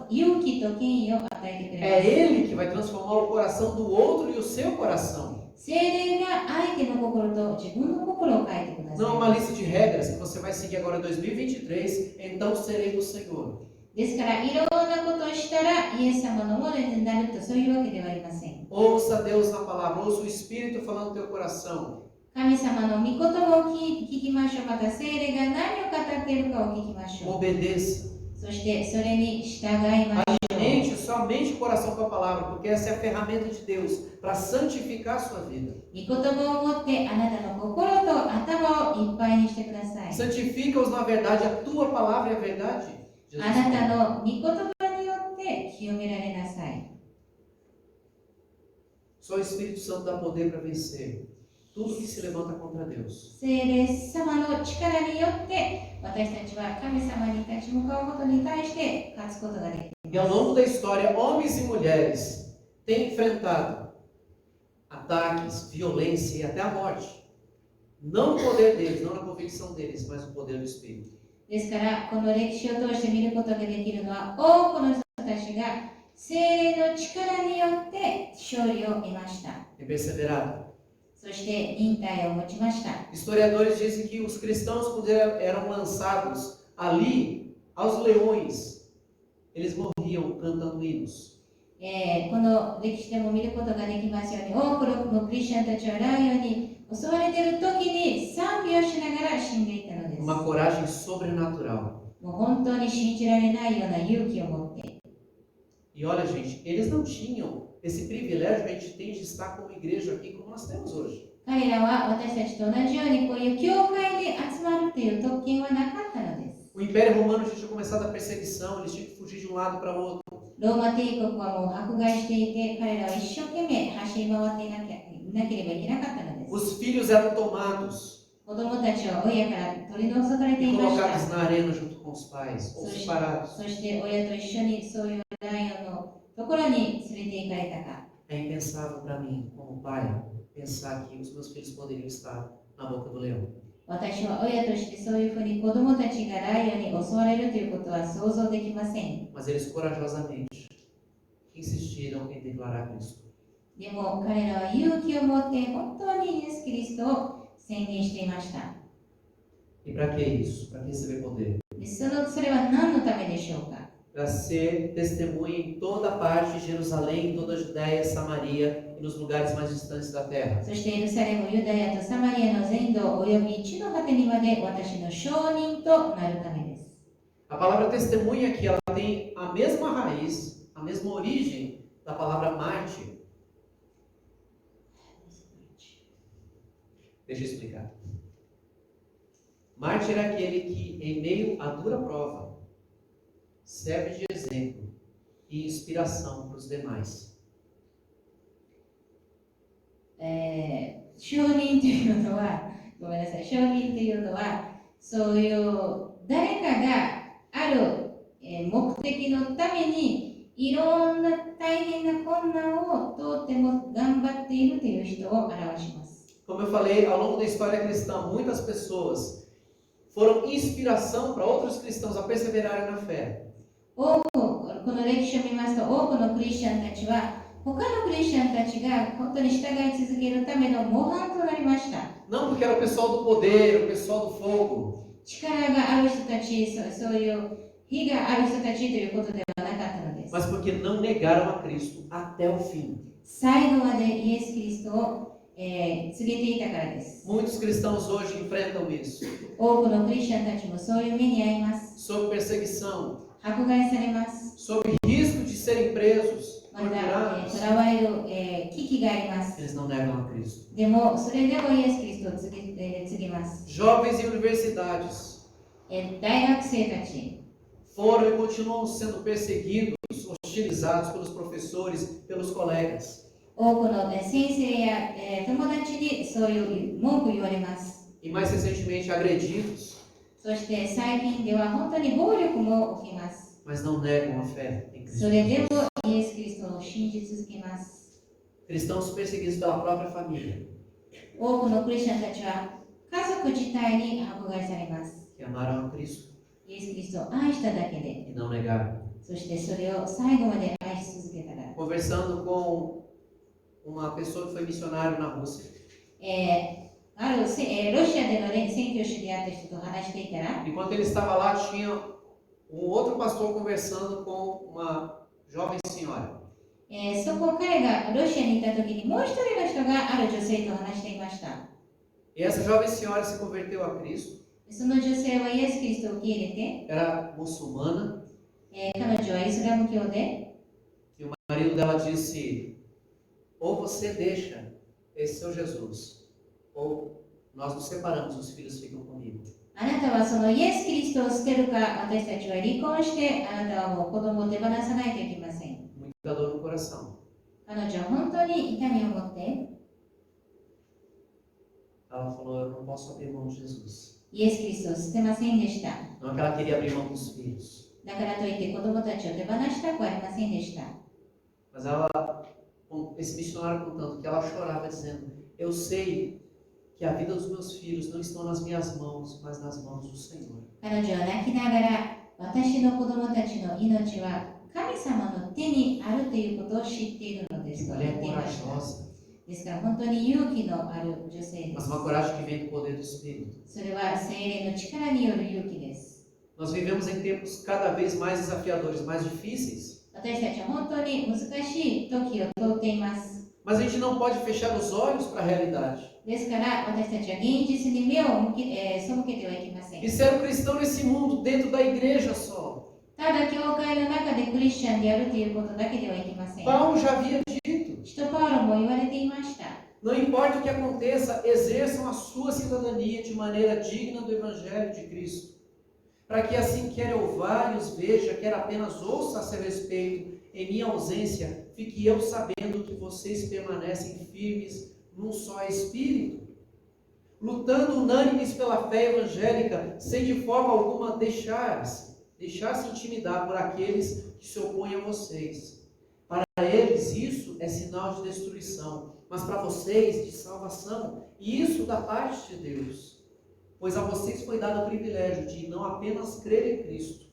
勇気と権威を与えてくれま É す。 Ele que vai transformar o coração do outro e o seu coração. 聖霊が相手の心と自分の心を変えてくださ Não い uma lista de regras que você vai seguir agora em 2023, então serei do Senhor. ですからいろんなことをしたらイエス様のものになるとそういうわけではありません。 Ouça Deus na palavra, ouça o Espírito falando no teu coração. 神様の御言葉を聞きましょう。また聖霊が何を語っているかを聞きましょう。 Obedeça. そしてそれに従いましょう。 Alimente somente o coração com a palavra, porque essa é a ferramenta de Deus para santificar a sua vida. 御言葉を持ってあなたの心と頭をいっぱいにしてください。 Santifica-os na verdade, a tua palavra é a verdade. あなたの御言葉によって清められなさい。 Só o Espírito Santo dá poder para vencer tudo que se levanta contra Deus. 聖霊様の力によって私たちは神様に立ち向かうことに対して勝つことができ E ao longo da história, homens e mulheres têm enfrentado ataques, violência e até a morte. Não no poder deles, não na convicção deles, mas no poder do Espírito. ですからこの歴史を通して見ることができるのは多くの人たちが聖霊の力によって勝利を得ました。 E perseveraram. そして忍耐を持ちました。 Historiadores dizem que os cristãos, quando eram lançados ali aos leões, eles morriam cantando hinos. この歴史でも見ることができますように、多くのクリスチャンたちはライオンに襲われている時に賛美をしながら死んでいたのです。 Uma coragem sobrenatural. もう本当に信じられないような勇気を持って。 E olha, gente, eles não tinham esse privilégio que a gente tem de estar como igreja aqui, como nós temos hoje. 彼らは私たちと同じようにこういう教会で集まるという特権はなかったのです。 O Império Romano já tinha começado a perseguição, eles tinham que fugir de um lado para o outro. ローマ帝国はもう迫害していて、彼らは一生懸命走り回っていなければいけなかったのです。 Os filhos eram tomados 子供たちは親から取り除かれて e いました colocados na arena junto com os pais, ou separados. そして親と一緒にそういうライオンのところに連れて行かれたか。 É impensável para mim, como pai, pensar que os meus filhos poderiam estar na boca do leão. 私は親としてそういうふうに子供たちがライオンに襲われるということは想像できません。 Mas eles corajosamente insistiram em declarar Cristo. でも彼らは勇気を持って本当にイエス・キリストを宣言していました。 E para que isso? Para receber poder. でそれは何のためでしょうか。 Para ser testemunha em toda parte de Jerusalém, em toda a Judéia, Samaria e nos lugares mais distantes da terra. そしてエルサレム、ユダヤとサマリアの全土および地の果てにまで私の証人となるためです。 A palavra testemunha aqui, ela tem a mesma raiz, a mesma origem da palavra mártir. Deixa eu explicar. Mártir é aquele que, em meio à dura prova, serve de exemplo e inspiração para os demais. 証人というのは、ごめんなさい、証人というのは、そういう誰かがある目的のためにいろんな大変な困難を通っても頑張っているという人を表します。 Como eu falei, ao longo da história cristã, muitas pessoas foram inspiração para outros cristãos a perseverarem na fé. この歴史を見ますと、多くのクリスチャンたちは他のクリスチャンたちが本当に従い続けるための模範となりました。 Não porque era o pessoal do poder, o pessoal do fogo. 力がある人たち、そういう火がある人たちということではなかったのです。 Mas porque não negaram a Cristo até o fim. 最後までイエス・キリストを告げていたからです。 Muitos cristãos hoje enfrentam isso. 多くのクリスチャンたちもそういう目に遭います。 Sob perseguição, 迫害されます。 sob risco de serem presos, また、 torturados. 囚われる、危機があります。 Eles não negam a Cristo. でも、それでもイエス・キリストを告げます。 Jovens e universidades 大学生たち、 foram e continuam sendo perseguidos, hostilizados pelos professores, pelos colegas. 多くの先生や友達にそういう文句言われます。 E mais recentemente agredidos, そして最近では本当に暴力も起きます。 mas não negam a fé em Cristo. それでもイエス・キリストを信じ続けます。 Cristãos perseguidos pela própria família. 多くのクリスチャンたちは家族自体に迫害されます。que amaram a Cristo イエス・キリストを愛しただけで、 e não negaram. そしてそれを最後まで愛し続けたら、 Conversando com uma pessoa que foi missionário na Rússia. ロシアでの宣教師であった人と話していたら、 Enquanto ele estava lá, tinha um outro pastor conversando com uma jovem senhora. そこ彼がロシアにいた時にもう一人の人がある女性と話していました。 E essa jovem senhora se converteu a Cristo. その女性はイエス・キリストを受け入れて、 Era muçulmana. 彼女はイスラム教で、 E o marido dela disse: ou você deixa esse seu Jesus, ou nós nos separamos, os filhos ficam comigo. あなたはそのイエス・キリストを捨てるか、私たちは離婚して、あなたはもう子供を手放さないといけません。 Muita dor no coração. 彼女は本当に痛みを持って、 Ela falou: eu não posso abrir mão de Jesus. イエス・キリストを捨てませんでした。 Não é que ela queria abrir mão dos filhos, だからといって子供たちを手放したくありませんでした。 mas ela, esse missionário contando que ela chorava dizendo: eu sei que a vida dos meus filhos não estão nas minhas mãos, mas nas mãos do Senhor. 彼女は泣きながら、私の子供たちの命は神様の手にあるということを知っているのですと Ela 言 é っていました。 corajosa, ですから本当に勇気のある女性で mas す。 uma coragem que vem do poder do Espírito. それは聖霊の力による勇気です。 Nós vivemos em tempos cada vez mais desafiadores, mais difíceis. 私たちは本当に難しい時を通っています。 Mas a gente não pode fechar os olhos para a realidade. ですから私たちは現実に目を背けてはいけません。 E ser um cristão nesse mundo, dentro da igreja só. ただ教会の中でクリスチャンであるということだけではいけません。 Paulo já havia dito: 使徒パウロも言われていました。 não importa o que aconteça, exerçam a sua cidadania de maneira digna do Evangelho de Cristo. Para que assim, quer eu vá e os veja, quer apenas ouça a seu respeito, em minha ausência, fique eu sabendo que vocês permanecem firmes num só espírito, lutando unânimes pela fé evangélica, sem de forma alguma deixar-se intimidar por aqueles que se opõem a vocês. Para eles isso é sinal de destruição, mas para vocês de salvação, e isso da parte de Deus. Pois a vocês foi dado o privilégio de não apenas crer em Cristo,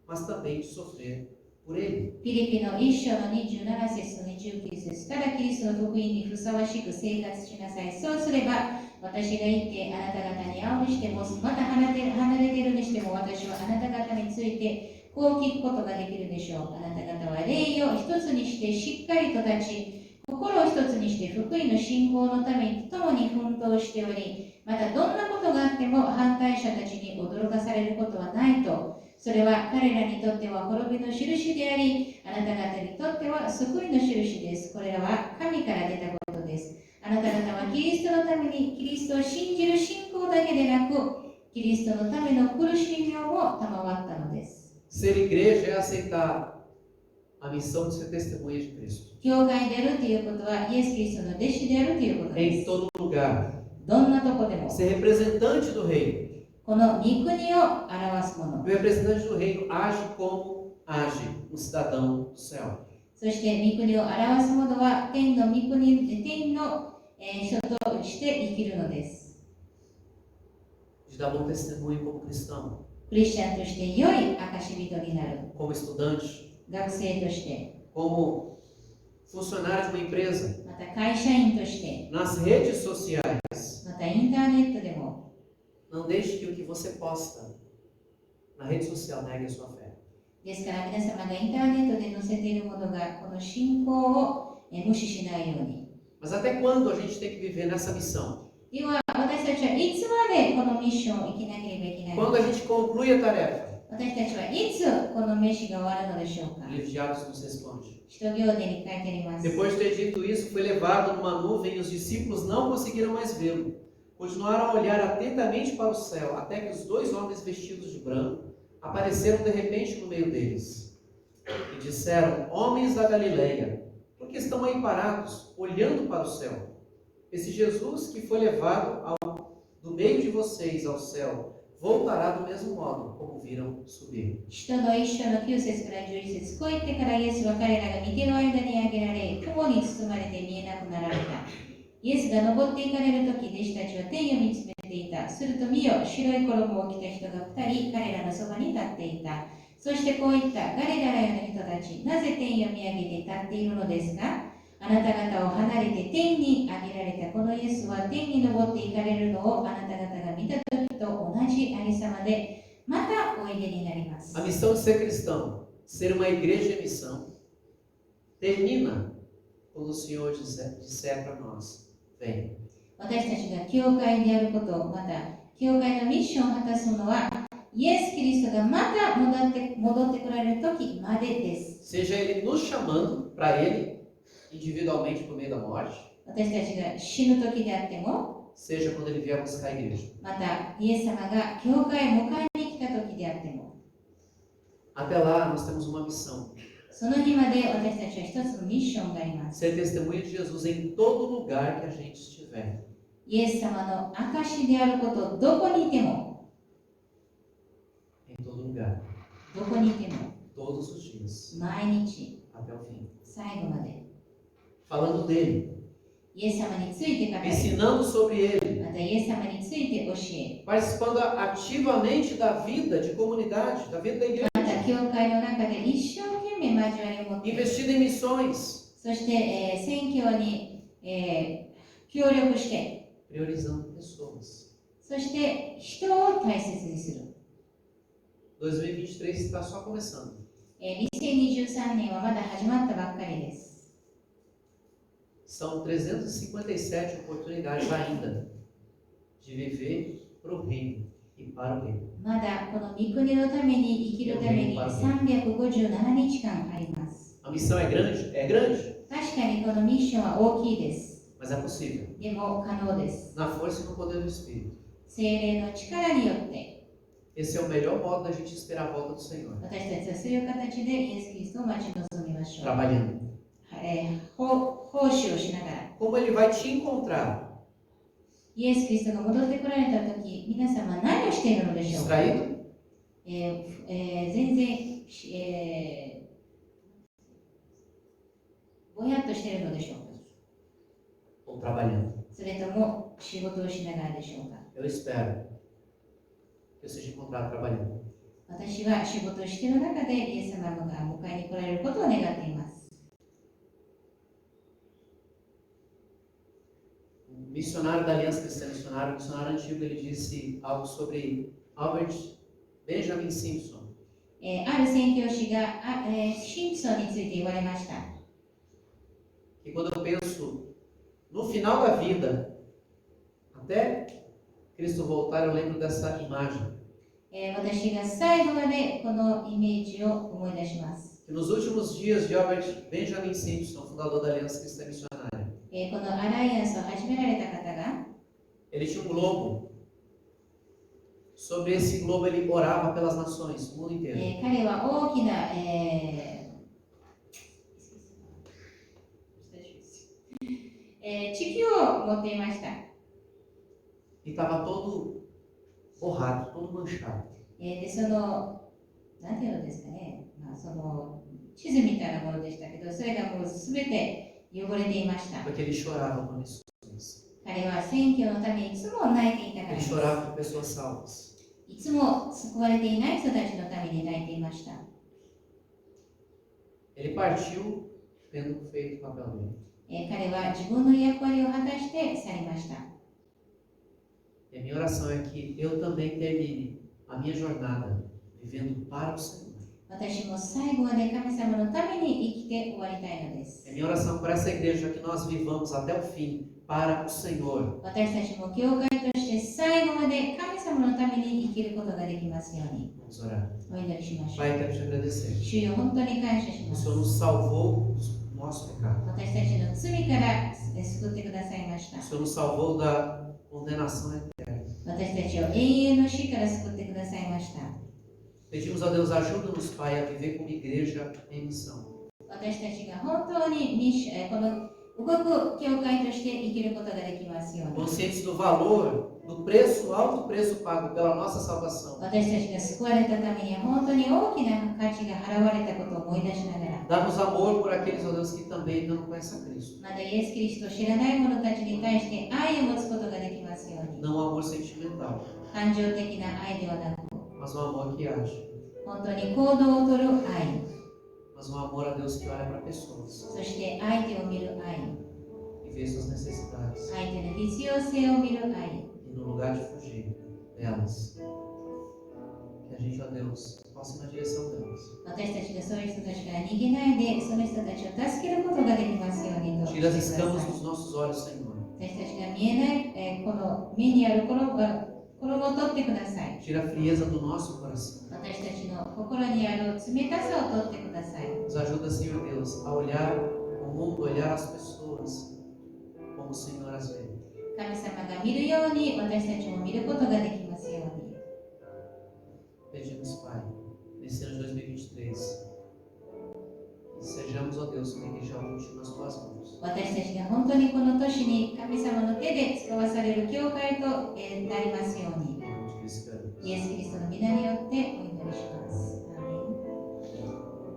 mas também de sofrer por Ele. ピリピの1章の27節と29節。ただキリストの福音にふさわしく生活しなさい。そうすれば、私が言ってあなた方に会うにしても、また離れているにしても、私はあなた方についてこう聞くことができるでしょう。あなた方は霊を一つにしてしっかりと立ち、心を一つにして福音の信仰のために共に奮闘しており、またどんなことがあっても反対者たちに驚かされることはないと。それは彼らにとっては滅びの印であり、あなた方にとっては救いの印です。これらは神から出たことです。あなた方はキリストのためにキリストを信じる信仰だけでなく、キリストのための苦しみをも賜ったのです。Ser igreja é aceitar a missão de ser testemunha de Cristo. 教会であるということは、イエス・キリストの弟子であるということで Em す。 todo lugar. どんなとこでも、 Ser representante do reino. この御国を表すもの。 O representante do reino age como age um cidadão do céu. そして御国を表すものは天の御国、天の人として生きるのです。 De dar bom testemunho como cristão, クリスチャンとして良い証人になる。 como estudante, 学生として、 como funcionário de uma empresa, また会社員として、 nas redes sociais. またインターネットでも、 Não deixe que o que você posta na rede social negue a sua fé. ですから皆様がインターネットで載せているものがこの信仰を無視しないように。 Mas até quando a gente tem que viver nessa missão? では私たちはいつまでこのミッションを生きなければいけないの Quando か。 a gente conclui a tarefa? 私たちはいつこのメシが終わるのでしょうか。 O livro de Atos nos responde. 使徒行伝に書いてあります。 Depois de ter dito isso, foi levado numa nuvem e os discípulos não conseguiram mais vê-lo. Continuaram a olhar atentamente para o céu, até que os dois homens vestidos de branco apareceram de repente no meio deles. E disseram: homens da Galileia, por que estão aí parados, olhando para o céu? Esse Jesus que foi levado do meio de vocês ao céu, voltará do mesmo modo como viram subir. 使徒の1章の9節から11節。こう言ってからイエスは彼らが御手の間に上げられ、雲に包まれて見えなくなられた。イエスが登っていかれるとき、弟子たちは天を見つめてていた。すると見よ、白い衣を着た人が2人、彼らのそばに立っていた。そしてこう言った、ガリラヤの人たち、なぜ天を見上げて立っているのですか？あなた方を離れて天に上げられたこのイエスは天に昇っていかれるのをあなた方が見たときと同じありさまで、またおいでになります。A missão de ser cristão, ser uma igreja em missão, termina quando o Senhor disser para nós: vem. 私たちが教会であること、また教会のミッションを果たすのは、イエス・キリストがまた戻ってこられる時までです。Seja Ele nos chamando para Ele, individualmente por meio da morte, 私たちが死ぬ時であっても、 seja quando Ele vier buscar a igreja. またイエス様が教会を迎えに来た時であっても、 Até lá nós temos uma missão: その日まで私たちは一つのミッションがあります。 ser testemunha de Jesus em todo lugar que a gente estiver. イエス様の証であること、どこにいても、 Em todo lugar, どこにいても、 todos os dias, 毎日、 até o fim. 最後まで、 Falando dele, イエス様について語り、 ensinando sobre ele, またイエス様について教え、 participando ativamente da vida de comunidade, da vida da igreja, また教会の中で一生懸命交わりを持って、 investindo em missões, そして、宣教に、協力して、 priorizando pessoas. そして人を大切にする。 2023 está só começando. 2023年はまだ始まったばっかりです。 São 357 oportunidades ainda de viver para o reino e para o reino. まだこの御国のために生きるために357日間あります。 A missão é grande? É grande, 確かにこのミッションは大きいです。 mas é possível. でも可能です。 Na força e no poder do Espírito. 聖霊の力によって、 Esse é o melhor modo da gente esperar a volta do Senhor. 私たちはそういう形でイエス・キリストを待ち望みましょう。 Trabalhando. 奉仕をしながら。 Como Ele vai te encontrar? イエス・キリストが戻ってこられたとき、皆様は何をしているのでしょうか？ Distraído? 全然、ぼやっとしているのでしょうか？ Ou trabalhando? それとも仕事をしながらでしょうか？ Eu espero que eu seja encontrado trabalhando. 私は仕事をしている中でイエス様が迎えに来られることを願っています。 Um missionário da Aliança Cristã, missionário antigo, ele disse algo sobre Albert Benjamin Simpson. ある宣教師がシンプソンについて言われました。 Que quando eu penso no final da vida, até Cristo voltar, eu lembro dessa imagem. 私が最後までこのイメージを思い出します。 Que nos últimos dias de Albert Benjamin Simpson, fundador da Aliança Cristã Missionária, このアライアンスを始められた方が、 ele tinha um globo. Sobre esse globo ele orava pelas nações, o mundo inteiro. 彼は大きな、地球を持っていました。 E estava todo borrado, todo manchado. で、その、なんていうのですかね、その地図みたいなものでしたけど、それがもうすべて汚れていました。 Porque ele chorava por missões. 彼は選挙のためにいつも泣いていたから Ele です。 chorava por pessoas salvas. いつも救われていない人たちのために泣いていました。 Ele partiu tendo feito o papel dele. 彼は自分の役割を果たして去りました。 E a minha oração é que eu também termine a minha jornada vivendo para o Senhor. 私も最後まで神様のために生きて終わりたいのです。 É minha oração para essa igreja que nós vivamos até o fim para o Senhor. 私たちも教会として最後まで神様のために生きることができますように。 Vamos orar. お祈りしましょう。 Pai, quero te agradecer. 主よ、本当に感謝し O ます。 Senhor nos salvou do nosso pecado. 私たちの罪から救ってくださいました O。Senhor nos salvou da condenação eterna. 私たちを永遠の死から救ってくださいました。 Pedimos a Deus, ajuda-nos, Pai, a viver como igreja em missão. 私たちが本当にこの動く教会として生きることができますように。 conscientes do valor, do preço, alto preço pago pela nossa salvação. 私たちが救われたためには本当に大きな価値が払われたことを思い出しながら、 Dá-nos amor por aqueles, ó Deus, que também ainda não conhecem a Cristo. またイエス・キリストを知らない者たちに対して愛を持つことができますように。 Não um amor sentimental, 感情的な愛ではなく、 mas um amor que age. 本当に行動をとる愛、 Mas um amor a Deus que olha para pessoas そして相手を見る愛、 e vê suas necessidades. 相手の必要性を見る愛。 E no lugar de fugir delas, que a gente, ó Deus, possa ir na direção delas. 私たちがそういう人たちから逃げないで、その人たちを助けることができますようにとしてく Tira だ as さい。 escamas dos nossos olhos, Senhor. 私たちが見えない、この目にある衣を取ってください。 Tira a frieza do nosso coração. 私たちの心にある冷たさを取ってください。 Nos ajuda, Senhor Deus, a olhar o mundo, olhar as pessoas como o Senhor as vê. 神様が見るように私たちも見ることができますように。 Pedimos, Pai, nesse ano de 2023, que sejamos, ó Deus, uma igreja útil nas tuas mãos. 私たちが本当にこの年に神様の手で使わされる教会となりますように。Em nome de Cristo, esperamos. イエス・キリストの皆によってお祈りします。